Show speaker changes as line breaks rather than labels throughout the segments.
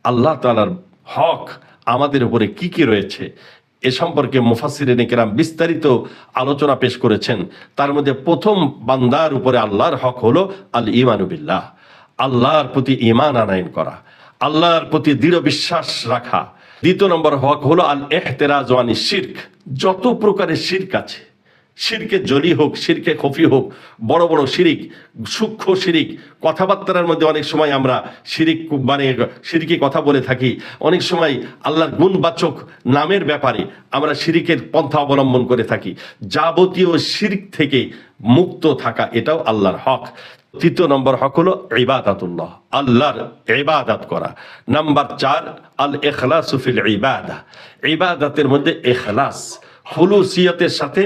আল্লাহ তাআলার হক আমাদের উপরে কি কি রয়েছে এ সম্পর্কে মুফাসসিরিনে কেরাম বিস্তারিত আলোচনা পেশ করেছেন। তার মধ্যে প্রথম বান্দার উপরে আল্লাহর হক হলো আল ঈমানু বিল্লাহ, আল্লাহর প্রতি ঈমান আনয়ন করা, আল্লাহর প্রতি দৃঢ় বিশ্বাস রাখা। দ্বিতীয় নম্বর হক হলো আল ইহতিরাজু আনিশ শিরক, যত প্রকারের শিরক আছে, শিরকে জলি হোক, শিরকে খফি হোক, বড় বড় শিরিক, সূক্ষ্ম শিরিক, কথাবার্তার মধ্যে অনেক সময় আমরা শিরিক মানে শিরকি কথা বলে থাকি, অনেক সময় আল্লাহর গুণবাচক নামের ব্যাপারে আমরা শিরিকের পন্থা অবলম্বন করে থাকি। যাবতীয় শিরক থেকে মুক্ত থাকা এটাও আল্লাহর হক। তৃতীয় নম্বর হক হলো ইবাদাতুল্লাহ, আল্লাহর ইবাদত করা। নাম্বার 4 আল ইখলাসু ফিল ইবাদা, ইবাদতের মধ্যে ইখলাস, খুলুসিয়তের সাথে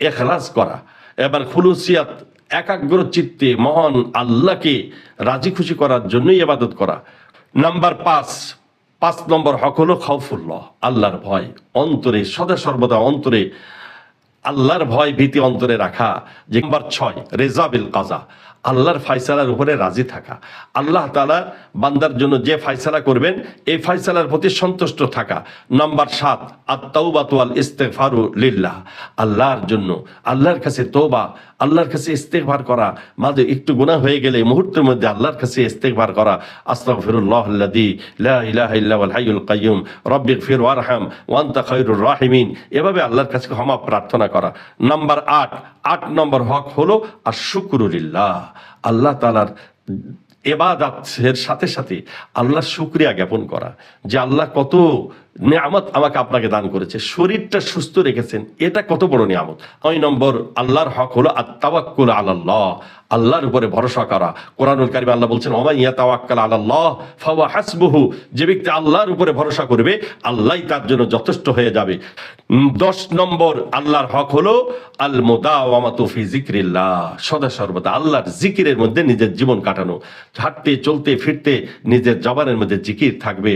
ইখলাস করা। এবার খুলুসিয়াত একাগ্র চিত্তে মহান আল্লাহকে রাজি খুশি করার জন্যই ইবাদত করা। নাম্বার 5 নম্বর হক হলো খাউফুল্লাহ, আল্লাহর ভয়, অন্তরে সদা সর্বদা অন্তরে আল্লাহর ভয় ভীতি অন্তরে রাখা। যে নাম্বার 6 রেজা বিল কাজা, আল্লাহর ফায়সালার উপরে রাজি থাকা, আল্লাহ তাআলা বান্দার জন্য যে ফায়সালা করবেন এই ফায়সালার প্রতি সন্তুষ্ট থাকা। নাম্বার 7 আত-তাওবাতু ওয়াল ইস্তিগফারু লিল্লাহ, আল্লাহর জন্য আল্লাহর কাছে তওবা, আল্লাহর কাছে ইস্তিগফার করা, মাঝে একটু গুনাহ হয়ে গেলে মুহূর্তের মধ্যে আল্লাহর কাছে ইস্তিগফার করা, আস্তাগফিরুল্লাহাল্লাযী লা ইলাহা ইল্লা হুয়াল হাইয়ুল কাইয়্যুম রব্বিগফির ওয়ারহাম ওয়া আনতা খায়রুর রাহিমিন, এভাবে আল্লাহর কাছে ক্ষমা প্রার্থনা করা। নাম্বার 8 নম্বর হক হলো আশ-শুকরু লিল্লাহ, আল্লাহ তাআলার ইবাদতের সাথে সাথে আল্লাহর শুকরিয়া জ্ঞাপন করা যে আল্লাহ কত নিয়ামত আমাকে আপনাকে দান করেছে, শরীরটা সুস্থ রেখেছেন, এটা কত বড় নিয়ামত। 9 নম্বর আল্লাহর হক হলো আত-তাওয়াক্কুল আলাল্লাহ, আল্লাহর উপরে ভরসা করা। কোরআনুল কারীমে আল্লাহ বলছেন ওয়া মান ইয়াতাওয়াক্কাল আলাল্লাহ ফাহুয়া হাসবুহু, যে ব্যক্তি আল্লাহর উপরে ভরসা করবে আল্লাহই তার জন্য যথেষ্ট হয়ে যাবে। 10 নম্বর আল্লাহর হক হলো আল মুদাওয়ামাতু ফি যিকরিল্লাহ, সদা সর্বদা আল্লাহর জিকিরের মধ্যে নিজের জীবন কাটানো, হাঁটতে চলতে ফিরতে নিজের জবানের মধ্যে জিকির থাকবে।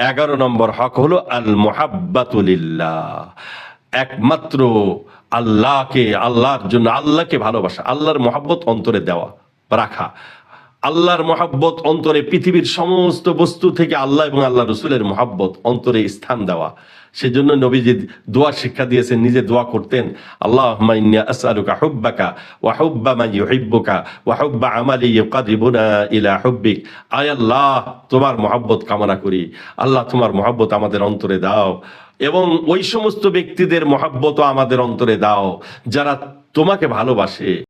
11 নম্বর হক হলো আল মুহাব্বাতু লিল্লাহ, একমাত্র আল্লাহকে, আল্লাহর জন্য আল্লাহকে ভালোবাসা, আল্লাহর মহব্বত অন্তরে দেওয়া রাখা, আল্লাহর মহব্বত অন্তরে, পৃথিবীর সমস্ত বস্তু থেকে আল্লাহ এবং আল্লাহ রসুলের মহব্বত অন্তরে স্থান দেওয়া। সেজন্য নবীজি দোয়া শিক্ষা দিয়েছেন, নিজে দোয়া করতেন, আল্লাহুম্মা ইন্নী আসআলুকা হুব্বাকা ওয়া হুব্বা মান ইউহিব্বুকা ওয়া হুব্বা আমালি ইউকাররিবুনা ইলা হুব্বিক, আয় আল্লাহ তোমার মহব্বত কামনা করি, আল্লাহ তোমার মহব্বত আমাদের অন্তরে দাও এবং ওই সমস্ত ব্যক্তিদের মহব্বতও আমাদের অন্তরে দাও যারা তোমাকে ভালোবাসে।